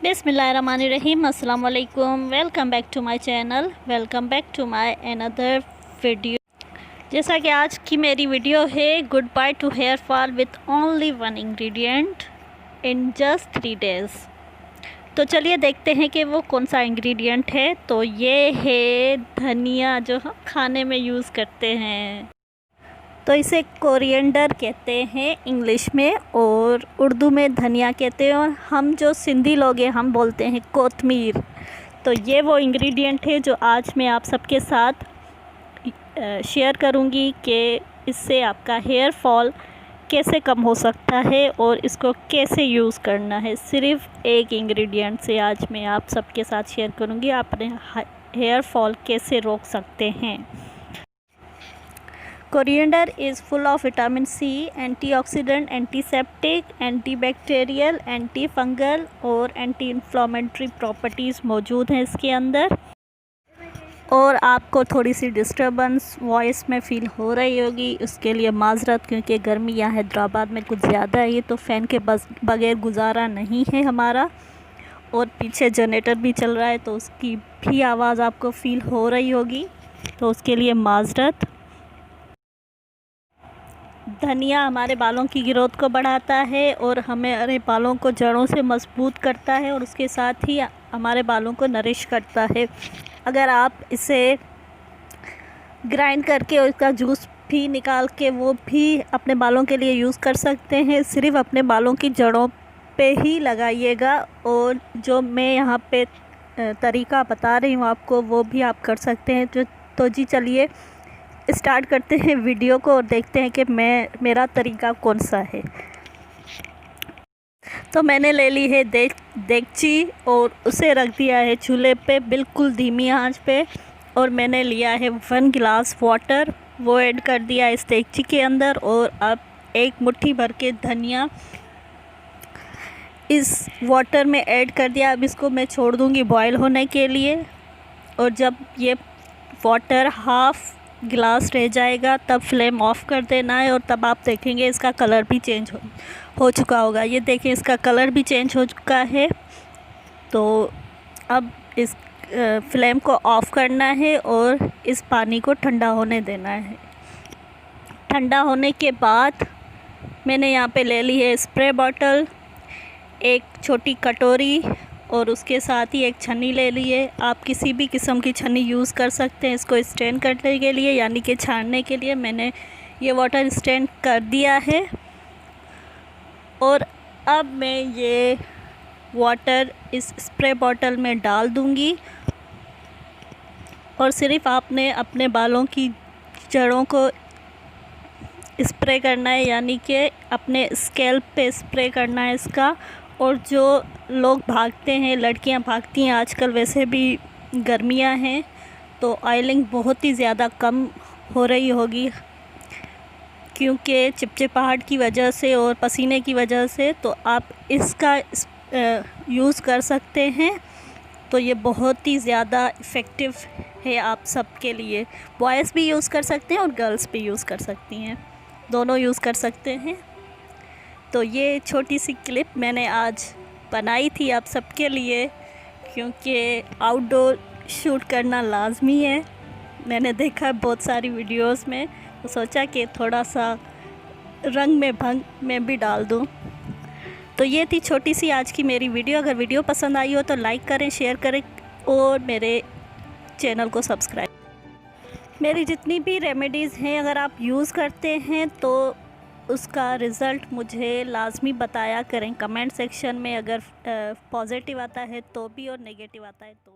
बिस्मिल्लाहिर्रहमानिर्रहीम। अस्सलाम वालेकुम। Welcome back to my channel, welcome back to my another video. जैसा कि आज की मेरी वीडियो है good bye to hair fall with only one ingredient in just 3 days. तो चलिए देखते हैं कि वो कौन सा इंग्रेडिएंट है। तो ये है धनिया, जो हम खाने में यूज़ करते हैं। तो इसे कोरिएंडर कहते हैं इंग्लिश में, और उर्दू में धनिया कहते हैं, और हम जो सिंधी लोग हैं हम बोलते हैं कोतमीर। तो ये वो इंग्रेडिएंट है जो आज मैं आप सबके साथ शेयर करूंगी कि इससे आपका हेयर फॉल कैसे कम हो सकता है और इसको कैसे यूज़ करना है। सिर्फ़ एक इंग्रेडिएंट से आज मैं आप सबके साथ शेयर करूंगी आप अपने हेयर फॉल कैसे रोक सकते हैं। Coriander is full of vitamin C, antioxidant, antiseptic, antibacterial, antifungal और anti-inflammatory प्रॉपर्टीज़ मौजूद हैं इसके अंदर। और आपको थोड़ी सी डिस्टर्बेंस वॉइस में फ़ील हो रही होगी, उसके लिए माज़रत, क्योंकि गर्मी यहाँ हैदराबाद में कुछ ज़्यादा है। ये तो फ़ैन के बगैर गुजारा नहीं है हमारा, और पीछे जनरेटर भी चल रहा है तो उसकी भी आवाज़ आपको फ़ील हो रही होगी, तो उसके लिए माज़रत। धनिया हमारे बालों की ग्रोथ को बढ़ाता है और हमारे बालों को जड़ों से मजबूत करता है, और उसके साथ ही हमारे बालों को नरिश करता है। अगर आप इसे ग्राइंड करके और इसका जूस भी निकाल के वो भी अपने बालों के लिए यूज़ कर सकते हैं। सिर्फ़ अपने बालों की जड़ों पे ही लगाइएगा, और जो मैं यहाँ पे तरीका बता रही हूँ आपको वो भी आप कर सकते हैं। तो जी चलिए स्टार्ट करते हैं वीडियो को और देखते हैं कि मेरा तरीका कौन सा है। तो मैंने ले ली है देगची और उसे रख दिया है चूल्हे पे बिल्कुल धीमी आंच पे, और मैंने लिया है 1 गिलास वाटर, वो ऐड कर दिया इस देगची के अंदर। और अब एक मुट्ठी भर के धनिया इस वाटर में ऐड कर दिया। अब इसको मैं छोड़ दूँगी बॉयल होने के लिए, और जब ये वाटर हाफ़ गिलास रह जाएगा तब फ्लेम ऑफ़ कर देना है, और तब आप देखेंगे इसका कलर भी चेंज हो चुका होगा। ये देखें इसका कलर भी चेंज हो चुका है। तो अब इस फ्लेम को ऑफ़ करना है और इस पानी को ठंडा होने देना है। ठंडा होने के बाद मैंने यहाँ पे ले ली है स्प्रे बॉटल, एक छोटी कटोरी, और उसके साथ ही एक छन्नी ले लिए। आप किसी भी किस्म की छन्नी यूज़ कर सकते हैं इसको स्ट्रेन करने के लिए, यानी कि छानने के लिए। मैंने ये वाटर स्ट्रेन कर दिया है, और अब मैं ये वाटर इस स्प्रे बॉटल में डाल दूँगी, और सिर्फ़ आपने अपने बालों की जड़ों को स्प्रे करना है, यानी कि अपने स्कैल्प पे स्प्रे करना है इसका। और जो लोग भागते हैं, लड़कियां भागती हैं आजकल, वैसे भी गर्मियां हैं तो ऑयलिंग बहुत ही ज़्यादा कम हो रही होगी, क्योंकि चिपचिपाहट की वजह से और पसीने की वजह से। तो आप इसका यूज़ कर सकते हैं। तो ये बहुत ही ज़्यादा इफ़ेक्टिव है आप सब के लिए। बॉयज़ भी यूज़ कर सकते हैं और गर्ल्स भी यूज़ कर सकती हैं, दोनों यूज़ कर सकते हैं। तो ये छोटी सी क्लिप मैंने आज बनाई थी आप सबके लिए, क्योंकि आउटडोर शूट करना लाजमी है। मैंने देखा बहुत सारी वीडियोस में, तो सोचा कि थोड़ा सा रंग में भंग मैं भी डाल दूं। तो ये थी छोटी सी आज की मेरी वीडियो। अगर वीडियो पसंद आई हो तो लाइक करें, शेयर करें, और मेरे चैनल को सब्सक्राइब। मेरी जितनी भी रेमेडीज़ हैं अगर आप यूज़ करते हैं तो उसका रिज़ल्ट मुझे लाजमी बताया करें कमेंट सेक्शन में। अगर पॉजिटिव आता है तो भी और नेगेटिव आता है तो